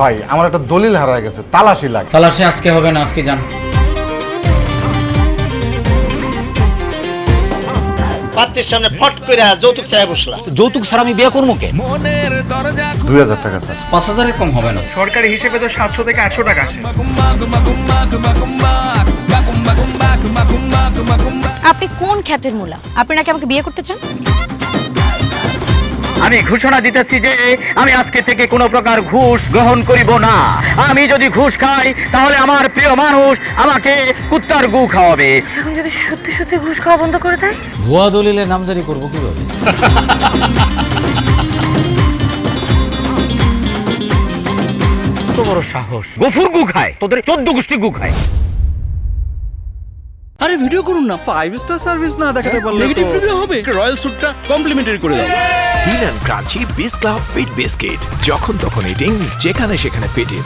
ভাই আমার একটা দলিল হারায় গেছে, তালাশি লাগে। তালাশি আজকে হবে না, আজকে যান। পাত্রের সামনে ফট করে যৌতুক চাই বসলা। যৌতুক ছাড়া আমি বিয়ে করবো কে? 2000 টাকা স্যার। 5000-এর কম হবে না। সরকারি হিসেবে তো 700 থেকে 800 টাকা আসে। আপনি কোন খ্যাতের মূলা? আপনি নাকি আমাকে বিয়ে করতে চান? আমি ঘোষণা দিতেছি যে আমি আজকে থেকে কোনো প্রকার ঘুষ গ্রহণ করিব না। আমি যদি ঘুষ খাই তাহলে আমার প্রিয় মানুষ আমাকে কুত্তার গু খাওয়াবে। এখন যদি সত্যি সত্যি ঘুষ খাওয়া বন্ধ করে দেয়? ভুয়া দলিলে নামজারি করবো কিভাবে? কত বড় সাহস! গফুর গু খায়, তোদের 14 গোষ্ঠী গু খায়। আরে ভিডিও করুন না, 5 স্টার সার্ভিস না দেখাতে পারলে নেগেটিভ রিভিউ হবে। রয়্যাল স্যুটটা কমপ্লিমেন্টারি করে দাও। থিন অ্যান্ড ক্রাঞ্চি বিস ক্লাব ফিট বিস্কিট, যখন তখন ইটিং, যেখানে সেখানে ফিটিং।